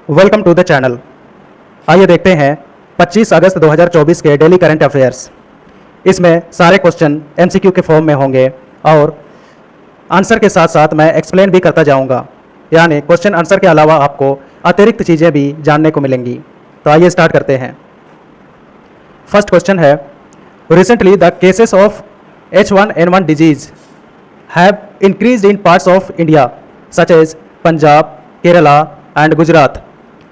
Welcome to the channel. आइए देखते हैं 25 अगस्त 2024 के डेली करंट अफेयर्स। इसमें सारे क्वेश्चन एमसीक्यू के फॉर्म में होंगे और आंसर के साथ साथ मैं एक्सप्लेन भी करता जाऊंगा, यानी क्वेश्चन आंसर के अलावा आपको अतिरिक्त चीज़ें भी जानने को मिलेंगी। तो आइए स्टार्ट करते हैं। फर्स्ट क्वेश्चन है, recently the cases of H1N1 disease have increased in parts of India such as Punjab, Kerala and Gujarat.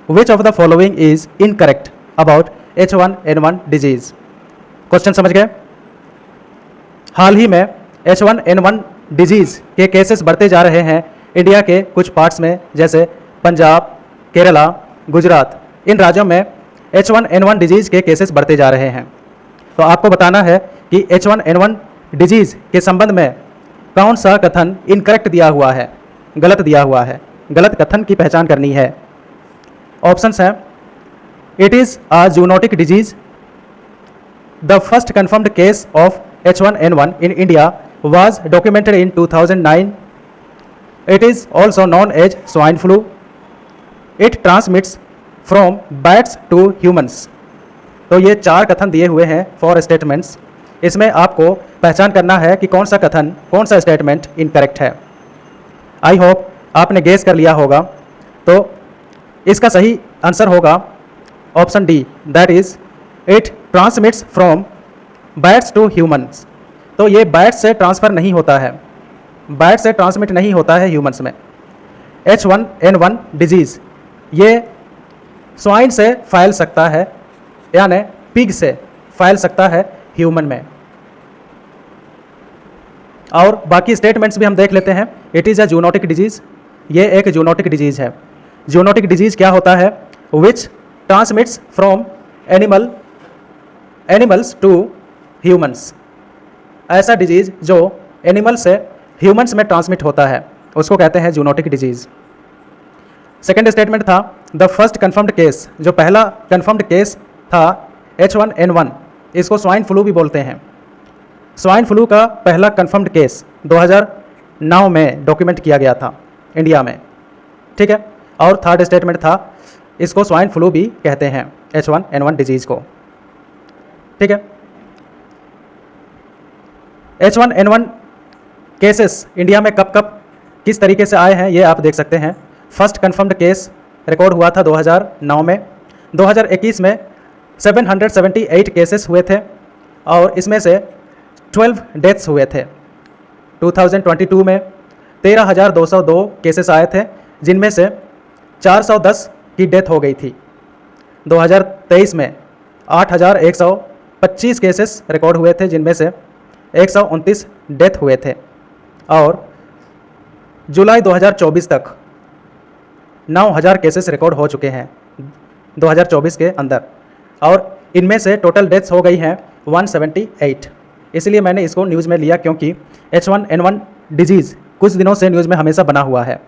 Which of the following is incorrect about H1N1 disease? Question समझ गए? हाल ही में H1N1 डिजीज के केसेस बढ़ते जा रहे हैं इंडिया के कुछ पार्ट्स में, जैसे पंजाब, केरला, गुजरात। इन राज्यों में H1N1 डिजीज के केसेस बढ़ते जा रहे हैं। तो आपको बताना है कि H1N1 डिजीज के संबंध में कौन सा कथन इनकरेक्ट दिया हुआ है, गलत दिया हुआ है। गलत कथन की पहचान करनी है। ऑप्शंस हैं, it is a zoonotic disease, the first confirmed case of H1N1 in India was documented in 2009, it is also known as swine flu, it transmits from bats to humans। तो ये चार कथन दिए हुए हैं फॉर स्टेटमेंट्स। इसमें आपको पहचान करना है कि कौन सा कथन, कौन सा स्टेटमेंट इनकरेक्ट है। आई होप आपने गेस कर लिया होगा। तो इसका सही आंसर होगा option D, that is it transmits from bats to humans. तो ये बैट्स से ट्रांसफ़र नहीं होता है, बैट से ट्रांसमिट नहीं होता है ह्यूमंस में। H1N1 डिजीज़ ये स्वाइन से फैल सकता है, यानी पिग से फैल सकता है ह्यूमन में। और बाकी स्टेटमेंट्स भी हम देख लेते हैं। It is a zoonotic disease, ये एक जूनोटिक डिजीज़ है। जूनोटिक डिजीज़ क्या होता है? Which transmits from animals to humans. ऐसा डिजीज़ जो एनिमल से ह्यूमंस में ट्रांसमिट होता है उसको कहते हैं जूनोटिक डिजीज़। सेकेंड स्टेटमेंट था द फर्स्ट कन्फर्म्ड केस, जो पहला कन्फर्म्ड केस था H1N1, इसको स्वाइन फ्लू भी बोलते हैं। स्वाइन फ्लू का पहला कन्फर्म्ड केस 2009 में डॉक्यूमेंट किया गया था इंडिया में, ठीक है। और थर्ड स्टेटमेंट था इसको स्वाइन फ्लू भी कहते हैं H1N1 डिजीज़ को, ठीक है। H1N1 केसेस इंडिया में कब कब किस तरीके से आए हैं ये आप देख सकते हैं। फर्स्ट कन्फर्म्ड केस रिकॉर्ड हुआ था 2009 में। 2021 में 778 केसेस हुए थे और इसमें से 12 डेथ्स हुए थे। 2022 में 13,202 केसेस आए थे, जिनमें से 410 की डेथ हो गई थी। 2023 में 8,125 केसेस रिकॉर्ड हुए थे, जिनमें से 129 डेथ हुए थे। और जुलाई 2024 तक 9,000 केसेस रिकॉर्ड हो चुके हैं 2024 के अंदर, और इनमें से टोटल डेथ्स हो गई हैं 178। इसलिए मैंने इसको न्यूज़ में लिया क्योंकि H1N1 डिजीज़ कुछ दिनों से न्यूज़ में हमेशा बना हुआ है,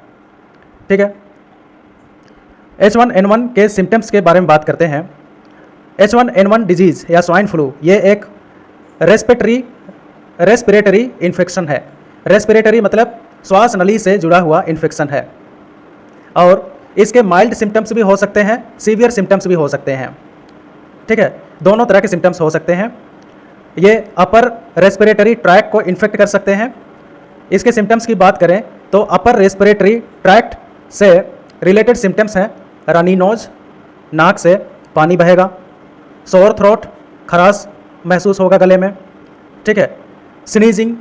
ठीक है। H1N1 के सिम्टम्स के बारे में बात करते हैं। H1N1 डिजीज़ या स्वाइन फ्लू ये एक रेस्पिरेटरी इन्फेक्शन है। रेस्पिरेटरी मतलब श्वास नली से जुड़ा हुआ इन्फेक्शन है, और इसके माइल्ड सिम्टम्स भी हो सकते हैं, सीवियर सिम्टम्स भी हो सकते हैं, ठीक है। दोनों तरह के सिम्टम्स हो सकते हैं। ये अपर रेस्पिरेटरी ट्रैक्ट को इन्फेक्ट कर सकते हैं। इसके सिम्टम्स की बात करें तो अपर रेस्पिरेटरी ट्रैक्ट से रिलेटेड सिम्टम्स हैं रनी नोज, नाक से पानी बहेगा, सोर थ्रोट, खराश महसूस होगा गले में, ठीक है। स्नीजिंग,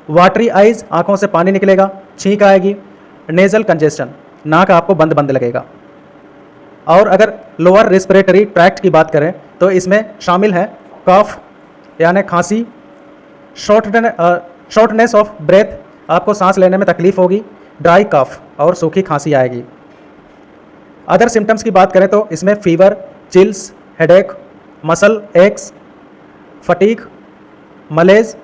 वाटरी आइज, आँखों से पानी निकलेगा, छींक आएगी, नेजल कंजेशन, नाक आपको बंद बंद लगेगा। और अगर लोअर रेस्पिरेटरी ट्रैक्ट की बात करें तो इसमें शामिल है कफ यानी खांसी, शॉर्टनेस ऑफ ब्रेथ, आपको सांस लेने में तकलीफ होगी, ड्राई कफ और सूखी खांसी आएगी। अदर सिम्टम्स की बात करें तो इसमें fever, chills, headache, muscle aches, fatigue, malaise,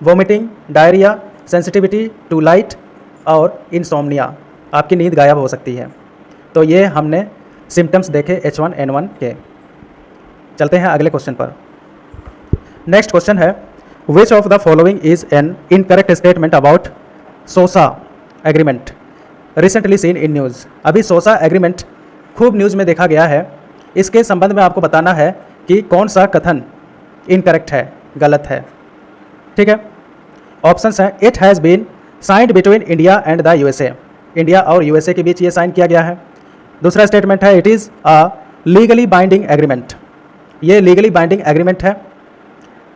vomiting, diarrhoea, sensitivity to light और इंसोम्निया, आपकी नींद गायब हो सकती है। तो ये हमने सिम्टम्स देखे H1N1 के। चलते हैं अगले क्वेश्चन पर। नेक्स्ट क्वेश्चन है, which of the following is an incorrect statement about SOSA agreement recently seen in news. अभी सोसा एग्रीमेंट खूब न्यूज़ में देखा गया है। इसके संबंध में आपको बताना है कि कौन सा कथन इनकरेक्ट है, गलत है। ठीक है, ऑप्शंस हैं, it has been signed between India and the USA, India और यूएसए के बीच ये साइन किया गया है। दूसरा स्टेटमेंट है, it is a legally binding agreement, ये लीगली बाइंडिंग एग्रीमेंट है।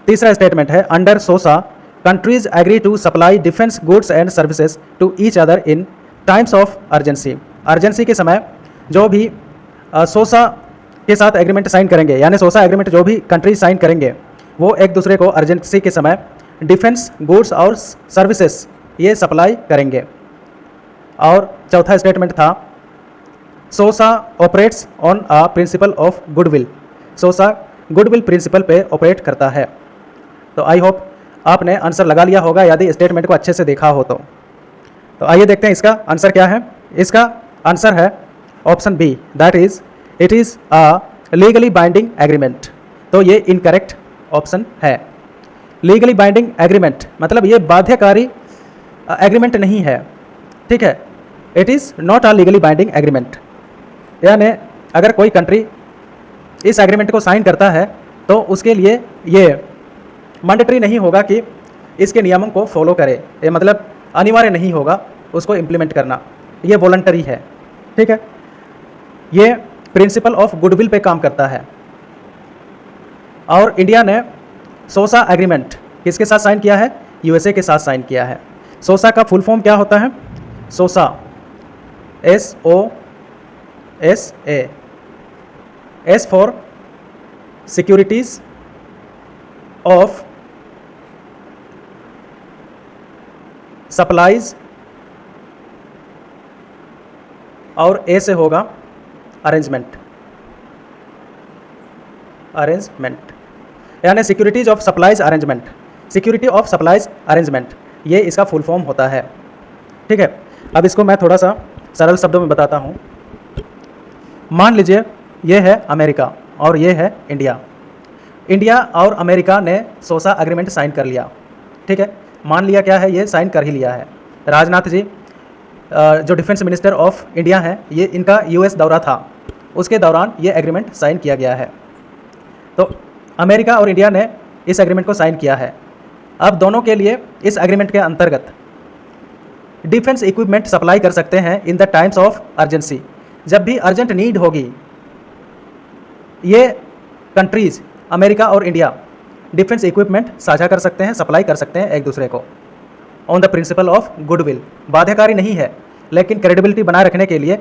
तीसरा स्टेटमेंट है, under SOSA countries agree to supply defence goods and services to each other in times of urgency, urgency के समय जो भी सोसा के साथ एग्रीमेंट साइन करेंगे, यानी सोसा एग्रीमेंट जो भी कंट्री साइन करेंगे वो एक दूसरे को अर्जेंसी के समय डिफेंस गुड्स और सर्विसेज ये सप्लाई करेंगे। और चौथा स्टेटमेंट था, SOSA operates on a principle of goodwill, SOSA goodwill principle पे ऑपरेट करता है। तो आई होप आपने आंसर लगा लिया होगा यदि स्टेटमेंट को अच्छे से देखा हो तो आइए देखते हैं इसका आंसर क्या है। इसका आंसर है option B, that is it is a legally binding agreement. तो ये इनकरेक्ट ऑप्शन है। लीगली बाइंडिंग एग्रीमेंट मतलब ये बाध्यकारी एग्रीमेंट नहीं है। ठीक है, it is not a legally binding agreement, यानी अगर कोई कंट्री इस एग्रीमेंट को साइन करता है तो उसके लिए ये मैंडेटरी नहीं होगा कि इसके नियमों को फॉलो करे, ये मतलब अनिवार्य नहीं होगा उसको इम्प्लीमेंट करना, ये वॉलंटरी है। ठीक है, ये प्रिंसिपल ऑफ गुडविल पे काम करता है। और इंडिया ने सोसा एग्रीमेंट किसके साथ साइन किया है? यूएसए के साथ साइन किया है। सोसा का फुल फॉर्म क्या होता है? सोसा, SOSA, S for securities of supplies और ए से होगा अरेंजमेंट, यानी securities of supplies arrangement, security of supplies arrangement, ये इसका फुल फॉर्म होता है। ठीक है, अब इसको मैं थोड़ा सा सरल शब्दों में बताता हूँ। मान लीजिए ये है अमेरिका और ये है इंडिया। इंडिया और अमेरिका ने सोसा एग्रीमेंट साइन कर लिया। ठीक है, मान लिया क्या है, ये साइन कर ही लिया है। राजनाथ जी जो डिफेंस मिनिस्टर ऑफ इंडिया हैं, ये इनका यूएस दौरा था, उसके दौरान ये एग्रीमेंट साइन किया गया है। तो अमेरिका और इंडिया ने इस एग्रीमेंट को साइन किया है। अब दोनों के लिए इस एग्रीमेंट के अंतर्गत डिफेंस इक्विपमेंट सप्लाई कर सकते हैं in the times of urgency, जब भी अर्जेंट नीड होगी ये कंट्रीज अमेरिका और इंडिया डिफेंस इक्विपमेंट साझा कर सकते हैं, सप्लाई कर सकते हैं एक दूसरे को on the principal of goodwill. बाध्यकारी नहीं है, लेकिन क्रेडिबिलिटी बनाए रखने के लिए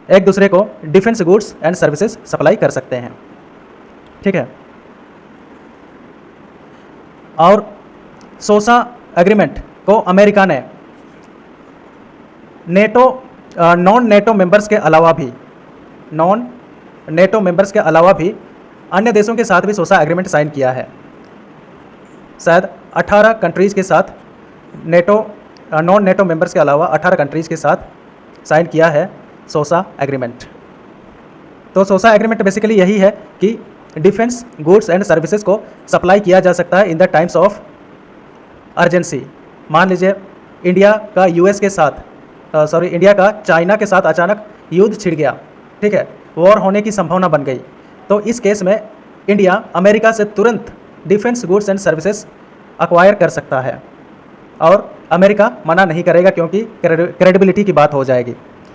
एक दूसरे को defence goods and services supply कर सकते हैं। ठीक है, और सोसा एग्रीमेंट को अमेरिका ने नेटो नॉन नेटो मेंबर्स के अलावा भी अन्य देशों के साथ भी सोसा एग्रीमेंट साइन किया है। शायद 18 कंट्रीज़ के साथ नॉन नेटो मेंबर्स के अलावा 18 कंट्रीज़ के साथ साइन किया है सोसा एग्रीमेंट। तो सोसा एग्रीमेंट बेसिकली यही है कि डिफेंस गुड्स एंड सर्विसेज को सप्लाई किया जा सकता है in the times of urgency. मान लीजिए इंडिया का इंडिया का चाइना के साथ अचानक युद्ध छिड़ गया। ठीक है, वॉर होने की संभावना बन गई, तो इस केस में इंडिया अमेरिका से तुरंत defence goods and services acquire कर सकता है और अमेरिका मना नहीं करेगा, क्योंकि क्रेडिबिलिटी की बात हो जाएगी।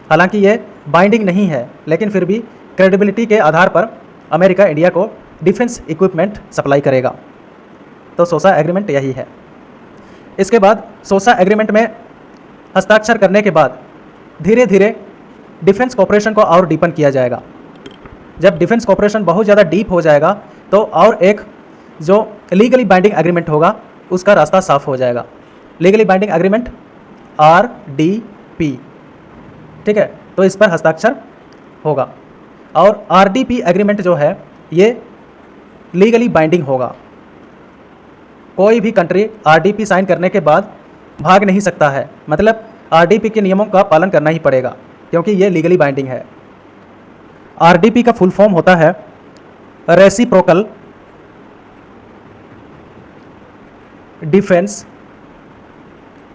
हालांकि ये बाइंडिंग नहीं है, लेकिन फिर भी क्रेडिबिलिटी के आधार पर अमेरिका इंडिया को डिफेंस इक्विपमेंट सप्लाई करेगा। तो सोसा एग्रीमेंट यही है। इसके बाद सोसा एग्रीमेंट में हस्ताक्षर करने के बाद धीरे धीरे डिफेंस कॉपरेशन को और डीपन किया जाएगा। जब डिफेंस कॉपरेशन बहुत ज़्यादा डीप हो जाएगा तो और एक जो लीगली बाइंडिंग एग्रीमेंट होगा उसका रास्ता साफ हो जाएगा। Legally binding agreement RDP। ठीक है, तो इस पर हस्ताक्षर होगा और RDP एग्रीमेंट जो है ये लीगली बाइंडिंग होगा। कोई भी कंट्री RDP साइन करने के बाद भाग नहीं सकता है, मतलब RDP के नियमों का पालन करना ही पड़ेगा, क्योंकि ये लीगली बाइंडिंग है। RDP का फुल फॉर्म होता है रेसिप्रोकल डिफेंस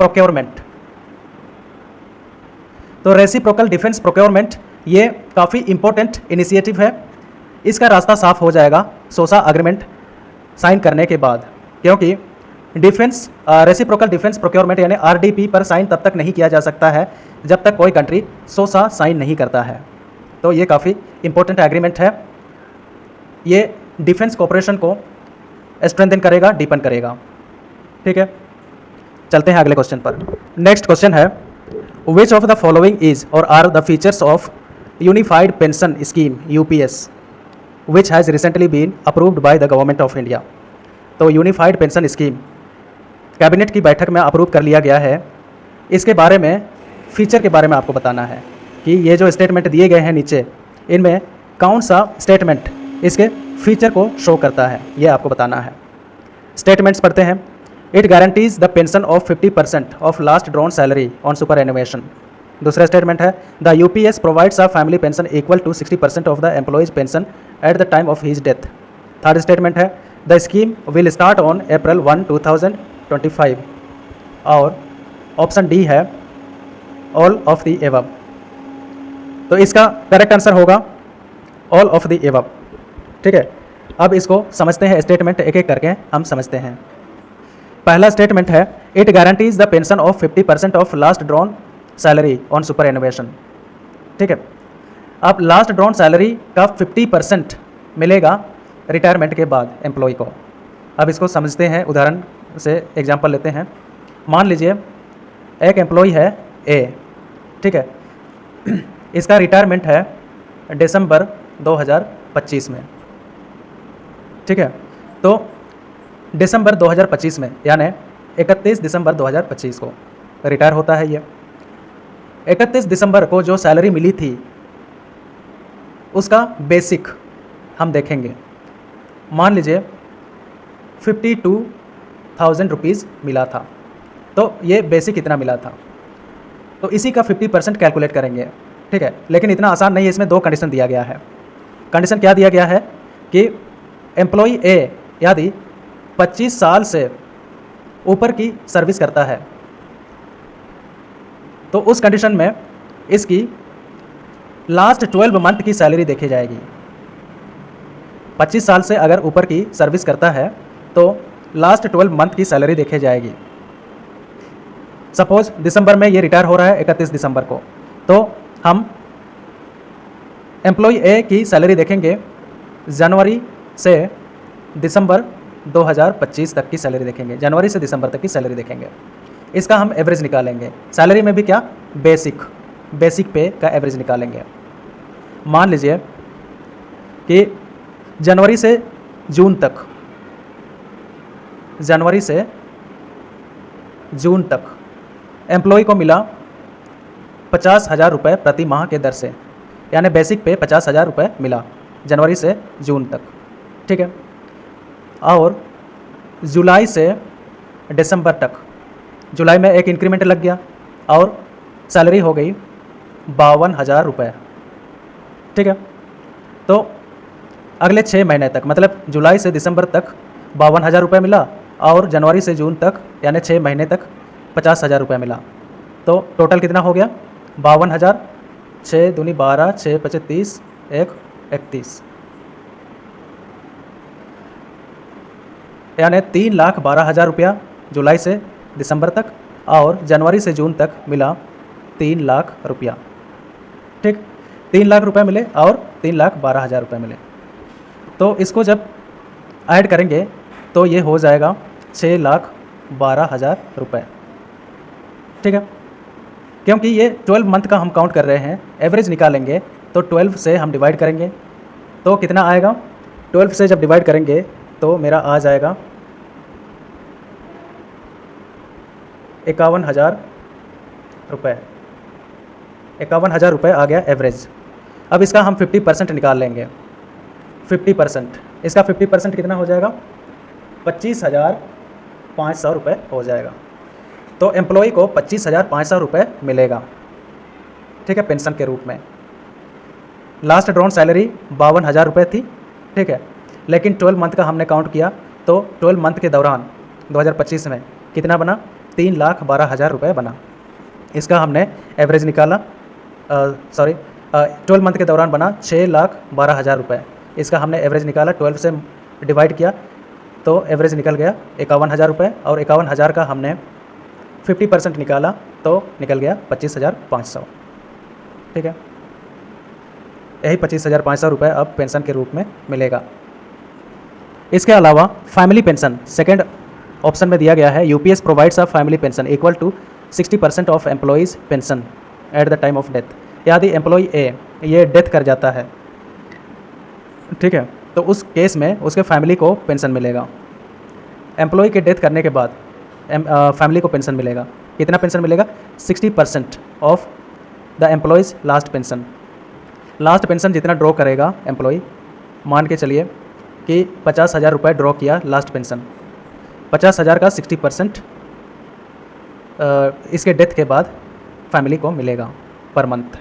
प्रोक्योरमेंट। तो रेसिप्रोकल डिफेंस प्रोक्योरमेंट ये काफ़ी इम्पोर्टेंट इनिशिएटिव है। इसका रास्ता साफ हो जाएगा सोसा अग्रीमेंट साइन करने के बाद, क्योंकि डिफेंस रेसिप्रोकल डिफेंस प्रोक्योरमेंट यानी आरडीपी पर साइन तब तक नहीं किया जा सकता है जब तक कोई कंट्री सोसा साइन नहीं करता है। तो ये काफ़ी इम्पोर्टेंट एग्रीमेंट है। ये डिफेंस कोऑपरेशन को स्ट्रेंथन करेगा, डीपन करेगा। ठीक है, चलते हैं अगले क्वेश्चन पर। नेक्स्ट क्वेश्चन है, which of the following is और are the features of unified pension scheme UPS which has recently been approved by the government of India. तो यूनिफाइड पेंशन स्कीम कैबिनेट की बैठक में अप्रूव कर लिया गया है। इसके बारे में फीचर के बारे में आपको बताना है कि ये जो स्टेटमेंट दिए गए हैं नीचे, इनमें कौन सा स्टेटमेंट इसके फीचर को शो करता है, ये आपको बताना है। स्टेटमेंट्स पढ़ते हैं। It guarantees the pension of 50% of last drawn salary on superannuation. दूसरा स्टेटमेंट है, the UPS provides a family pension equal to 60% of the employees pension at the time of his death. Third statement है, the scheme will start on April 1, 2025। और option D है all of the above. तो इसका correct answer होगा all of the above. ठीक है, अब इसको समझते हैं, स्टेटमेंट एक एक करके हम समझते हैं। पहला स्टेटमेंट है, it guarantees the pension of 50% of last drawn salary on superannuation. ठीक है, अब लास्ट ड्रॉन सैलरी का 50% मिलेगा रिटायरमेंट के बाद एम्प्लॉय को। अब इसको समझते हैं, उदाहरण से एग्जांपल लेते हैं। मान लीजिए एक एम्प्लॉय है ए, ठीक है, इसका रिटायरमेंट है दिसंबर 2025 में। ठीक है, तो दिसंबर 2025 में यानी 31 दिसंबर 2025 को रिटायर होता है ये। 31 दिसंबर को जो सैलरी मिली थी उसका बेसिक हम देखेंगे। मान लीजिए 52,000 रुपीज़ मिला था, तो ये बेसिक इतना मिला था, तो इसी का 50% कैलकुलेट करेंगे। ठीक है, लेकिन इतना आसान नहीं है, इसमें दो कंडीशन दिया गया है। कंडीशन क्या दिया गया है कि एम्प्लॉय ए यदि 25 साल से ऊपर की सर्विस करता है तो उस कंडीशन में इसकी लास्ट 12 मंथ की सैलरी देखी जाएगी। 25 साल से अगर ऊपर की सर्विस करता है तो लास्ट 12 मंथ की सैलरी देखी जाएगी। सपोज दिसंबर में ये रिटायर हो रहा है 31 दिसंबर को, तो हम एम्प्लॉय ए की सैलरी देखेंगे जनवरी से दिसंबर 2025 तक की सैलरी देखेंगे, जनवरी से दिसंबर तक की सैलरी देखेंगे। इसका हम एवरेज निकालेंगे। सैलरी में भी क्या, बेसिक पे का एवरेज निकालेंगे। मान लीजिए कि जनवरी से जून तक एम्प्लॉय को मिला 50,000 रुपये प्रति माह के दर से, यानी बेसिक पे 50,000 रुपये मिला जनवरी से जून तक। ठीक है, और जुलाई से दिसंबर तक, जुलाई में एक इंक्रीमेंट लग गया और सैलरी हो गई 52,000 रुपये। ठीक है, तो अगले 6 महीने तक, मतलब जुलाई से दिसंबर तक 52,000 रुपये मिला और जनवरी से जून तक यानी 6 महीने तक 50,000 रुपये मिला। तो टोटल कितना हो गया, 52,000, 6 दूनी 12, 6 पचे 30, 1 31, यानी 3,12,000 रुपया जुलाई से दिसंबर तक और जनवरी से जून तक मिला 3 लाख रुपया। ठीक, 3 लाख रुपये मिले और 3,12,000 रुपये मिले। तो इसको जब ऐड करेंगे तो ये हो जाएगा 6,12,000 रुपये। ठीक है, क्योंकि ये 12 मंथ का हम काउंट कर रहे हैं, एवरेज निकालेंगे तो 12 से हम डिवाइड करेंगे तो कितना आएगा, 12 से जब डिवाइड करेंगे तो मेरा आ जाएगा 51,000 रुपये। 51,000 रुपये आ गया एवरेज। अब इसका हम 50% निकाल लेंगे। 50%, इसका 50% कितना हो जाएगा, 25,500 रुपये हो जाएगा। तो एम्प्लॉय को 25,500 रुपये मिलेगा। ठीक है, पेंशन के रूप में। लास्ट ड्रॉन सैलरी 52,000 रुपये थी। ठीक है, लेकिन 12 मंथ का हमने काउंट किया तो 12 मंथ के दौरान 2025 में कितना बना, 3,12,000 रुपये बना। इसका हमने एवरेज निकाला, 12 मंथ के दौरान बना 6,12,000 रुपये। इसका हमने एवरेज निकाला, 12 से डिवाइड किया तो एवरेज निकल गया 51,000 रुपये, और 51,000 का हमने 50% निकाला तो निकल गया 25,500। ठीक है, यही 25,500 रुपये अब पेंशन के रूप में मिलेगा। इसके अलावा फैमिली पेंशन सेकेंड ऑप्शन में दिया गया है, UPS provides a family pension equal to 60% of employees pension at the time of death. यदि एम्प्लॉय ए ये डेथ कर जाता है, ठीक है, तो उस केस में उसके फैमिली को पेंशन मिलेगा। एम्प्लॉय के डेथ करने के बाद फैमिली को पेंशन मिलेगा। कितना पेंशन मिलेगा? 60% of the employees last pension. Last pension जितना ड्रॉ करेगा एम्प्लॉय, मान के चलिए कि 50,000 रुपये ड्रॉ किया लास्ट पेंशन, 50,000 का 60% इसके डेथ के बाद फैमिली को मिलेगा पर मंथ।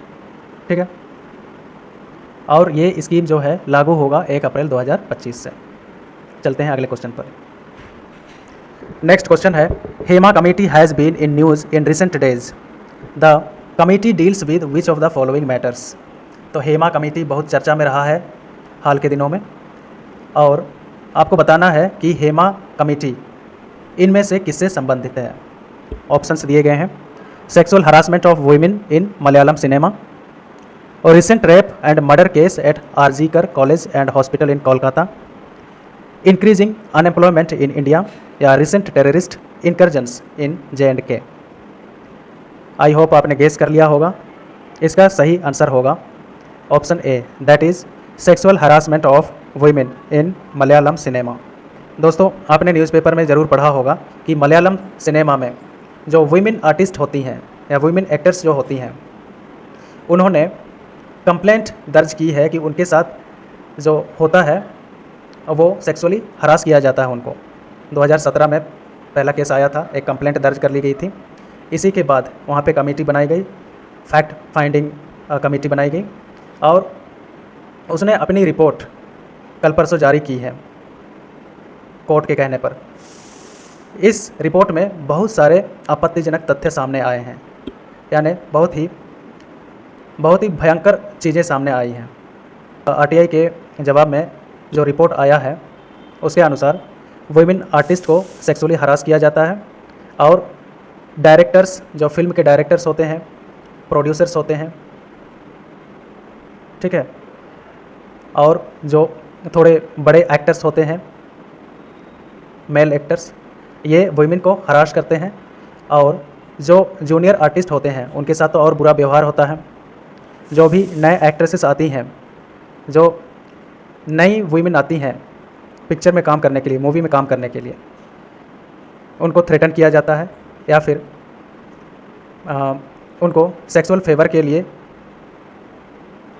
ठीक है, और ये स्कीम जो है लागू होगा 1 अप्रैल 2025 से। चलते हैं अगले क्वेश्चन पर। नेक्स्ट क्वेश्चन है, Hema committee has been in news in recent days, the committee deals with which of the following matters. तो हेमा कमेटी बहुत चर्चा में रहा है हाल के दिनों में, और आपको बताना है कि हेमा कमेटी इनमें से किससे संबंधित है। ऑप्शंस दिए गए हैं, sexual harassment of women in Malayalam cinema, और recent rape and murder case at RG Kar college and hospital in Kolkata, increasing unemployment in India, या recent terrorist insurgence in J&K। I hope आपने गेस कर लिया होगा। इसका सही आंसर होगा option A, that is sexual harassment of women in Malayalam cinema. दोस्तों, आपने न्यूज़पेपर में ज़रूर पढ़ा होगा कि मलयालम सिनेमा में जो वुमेन आर्टिस्ट होती हैं या वुमेन एक्टर्स जो होती हैं, उन्होंने कंप्लेंट दर्ज की है कि उनके साथ जो होता है वो सेक्सुअली हरास किया जाता है उनको। 2017 में पहला केस आया था, एक कंप्लेंट दर्ज कर ली गई थी। इसी के बाद वहाँ पे कमेटी बनाई गई, फैक्ट फाइंडिंग कमेटी बनाई गई, और उसने अपनी रिपोर्ट कल परसों जारी की है कोर्ट के कहने पर। इस रिपोर्ट में बहुत सारे आपत्तिजनक तथ्य सामने आए हैं, यानी बहुत ही भयंकर चीज़ें सामने आई हैं। आरटीआई के जवाब में जो रिपोर्ट आया है उसके अनुसार वुमेन आर्टिस्ट को सेक्सुअली हरास किया जाता है, और डायरेक्टर्स, जो फिल्म के डायरेक्टर्स होते हैं, प्रोड्यूसर्स होते हैं, ठीक है, और जो थोड़े बड़े एक्टर्स होते हैं, मेल एक्टर्स, ये वुमेन को हरास करते हैं। और जो जूनियर आर्टिस्ट होते हैं उनके साथ तो और बुरा व्यवहार होता है। जो भी नए एक्ट्रेसेस आती हैं, जो नई वुमेन आती हैं पिक्चर में काम करने के लिए, मूवी में काम करने के लिए, उनको थ्रेटन किया जाता है, या फिर उनको सेक्सुअल फेवर के लिए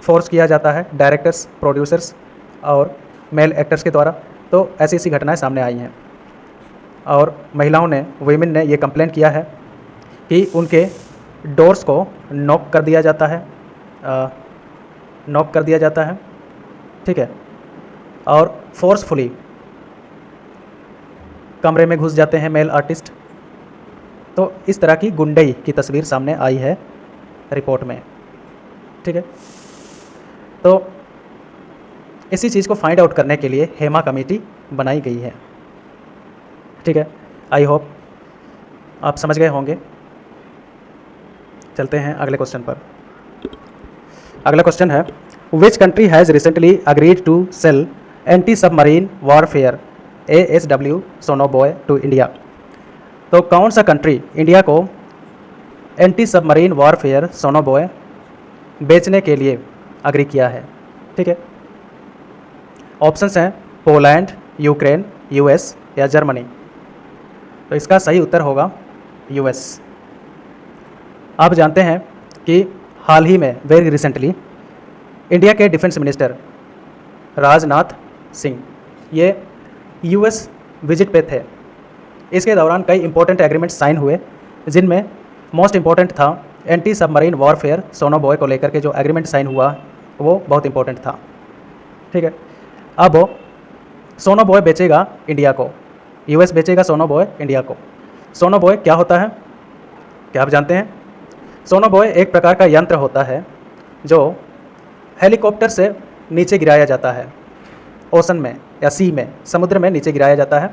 फोर्स किया जाता है डायरेक्टर्स, प्रोड्यूसर्स और मेल एक्टर्स के द्वारा। तो ऐसी ऐसी घटनाएं सामने आई हैं, और महिलाओं ने, वुमेन ने ये कंप्लेंट किया है कि उनके डोर्स को नॉक कर दिया जाता है, ठीक है, और फोर्सफुली कमरे में घुस जाते हैं मेल आर्टिस्ट। तो इस तरह की गुंडई की तस्वीर सामने आई है रिपोर्ट में, ठीक है। तो इसी चीज़ को फाइंड आउट करने के लिए हेमा कमेटी बनाई गई है, ठीक है। आई होप आप समझ गए होंगे। चलते हैं अगले क्वेश्चन पर। अगला क्वेश्चन है, which country has recently agreed to sell anti submarine warfare ASW sonobuoy to India. तो कौन सा कंट्री इंडिया को एंटी सबमरीन वॉरफेयर सोनोबॉय बेचने के लिए अग्री किया है, ठीक है। ऑप्शंस हैं पोलैंड, यूक्रेन, US या जर्मनी। तो इसका सही उत्तर होगा US। आप जानते हैं कि हाल ही में, वेरी रिसेंटली, इंडिया के डिफेंस मिनिस्टर राजनाथ सिंह ये US विजिट पे थे। इसके दौरान कई इंपॉर्टेंट एग्रीमेंट साइन हुए, जिनमें मोस्ट इंपॉर्टेंट था एंटी सबमरीन वॉरफेयर सोनोबॉय को लेकर के जो एग्रीमेंट साइन हुआ वो बहुत इंपॉर्टेंट था, ठीक है। अब सोनोबॉय बेचेगा इंडिया को, US बेचेगा सोनोबॉय इंडिया को। सोनोबॉय क्या होता है, क्या आप जानते हैं? सोनोबॉय एक प्रकार का यंत्र होता है जो हेलीकॉप्टर से नीचे गिराया जाता है, ओशन में या सी में, समुद्र में नीचे गिराया जाता है।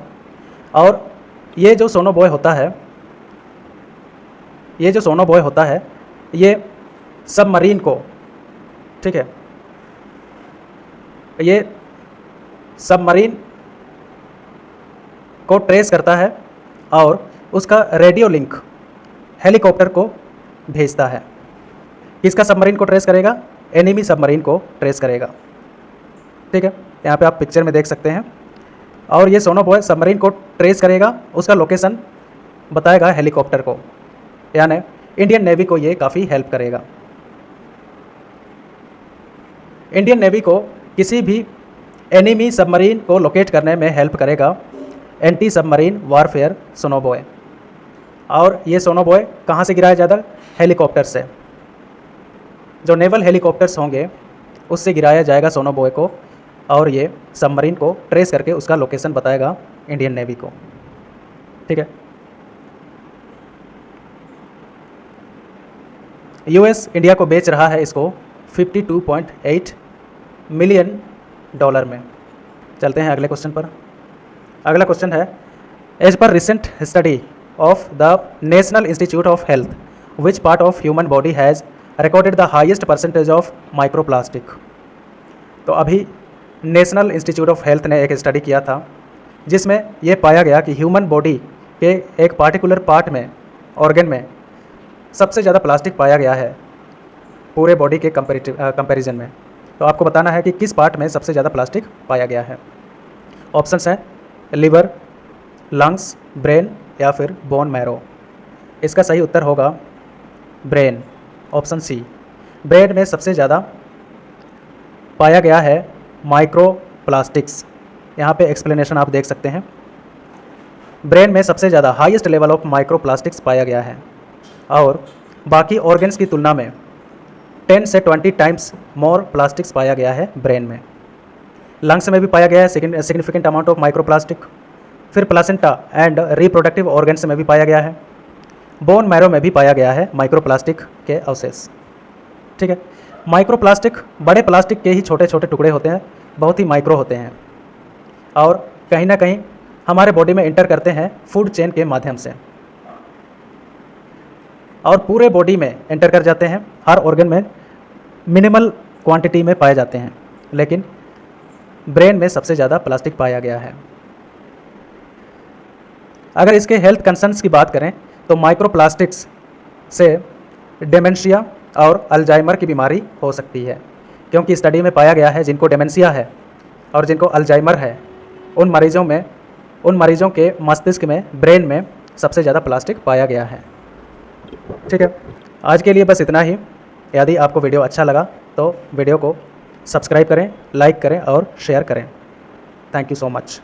और ये जो सोनोबॉय होता है, ये सबमरीन को, ठीक है, ये सबमरीन को ट्रेस करता है और उसका रेडियो लिंक हेलीकॉप्टर को भेजता है। किसका सबमरीन को ट्रेस करेगा? एनिमी सबमरीन को ट्रेस करेगा, ठीक है, यहाँ पे आप पिक्चर में देख सकते हैं। और ये सोनोबॉय सबमरीन को ट्रेस करेगा, उसका लोकेशन बताएगा हेलीकॉप्टर को, यानी इंडियन नेवी को ये काफ़ी हेल्प करेगा। इंडियन नेवी को किसी भी एनिमी सबमरीन को लोकेट करने में हेल्प करेगा एंटी सबमरीन वारफेयर सोनोबॉय। और ये सोनोबॉय कहाँ से गिराया जाता है? हेलीकॉप्टर से। जो नेवल हेलीकॉप्टर्स होंगे उससे गिराया जाएगा सोनोबॉय को, और ये सबमरीन को ट्रेस करके उसका लोकेशन बताएगा इंडियन नेवी को, ठीक है। यूएस इंडिया को बेच रहा है इसको $52.8 मिलियन में। चलते हैं अगले क्वेश्चन पर। अगला क्वेश्चन है, as per recent study of the National Institute of Health which part of human body has recorded the highest percentage of microplastic. तो अभी नेशनल इंस्टीट्यूट ऑफ हेल्थ ने एक स्टडी किया था जिसमें यह पाया गया कि ह्यूमन बॉडी के एक पार्टिकुलर पार्ट में, ऑर्गन में सबसे ज़्यादा प्लास्टिक पाया गया है पूरे बॉडी के कंपैरिजन में। तो आपको बताना है कि किस पार्ट में सबसे ज़्यादा प्लास्टिक पाया गया है। ऑप्शंस हैं लिवर, लंग्स, ब्रेन या फिर बोन मैरो। इसका सही उत्तर होगा ब्रेन, ऑप्शन सी। ब्रेन में सबसे ज़्यादा पाया गया है माइक्रो प्लास्टिक्स। यहाँ पे एक्सप्लेनेशन आप देख सकते हैं। ब्रेन में सबसे ज़्यादा highest level of micro plastics पाया गया है, और बाकी ऑर्गन्स की तुलना में 10 से 20 टाइम्स मोर प्लास्टिक्स पाया गया है ब्रेन में। लंग्स में भी पाया गया है significant amount of micro plastic. फिर प्लासेंटा एंड रिप्रोडक्टिव ऑर्गन्स में भी पाया गया है। बोन मैरो में भी पाया गया है माइक्रो प्लास्टिक के अवशेष, ठीक है। माइक्रो प्लास्टिक बड़े प्लास्टिक के ही छोटे छोटे टुकड़े होते हैं, बहुत ही माइक्रो होते हैं, और कहीं ना कहीं हमारे बॉडी में इंटर करते हैं फूड चेन के माध्यम से, और पूरे बॉडी में एंटर कर जाते हैं। हर ऑर्गन में मिनिमल क्वांटिटी में पाए जाते हैं, लेकिन ब्रेन में सबसे ज़्यादा प्लास्टिक पाया गया है। अगर इसके हेल्थ कंसर्न्स की बात करें तो माइक्रो प्लास्टिक्स से डेमेंशिया और अल्जाइमर की बीमारी हो सकती है, क्योंकि स्टडी में पाया गया है जिनको डेमेंशिया है और जिनको अल्जाइमर है, उन मरीजों के मस्तिष्क में, ब्रेन में सबसे ज़्यादा प्लास्टिक पाया गया है, ठीक है। आज के लिए बस इतना ही। यदि आपको वीडियो अच्छा लगा तो वीडियो को सब्सक्राइब करें, लाइक करें और शेयर करें। Thank you so much.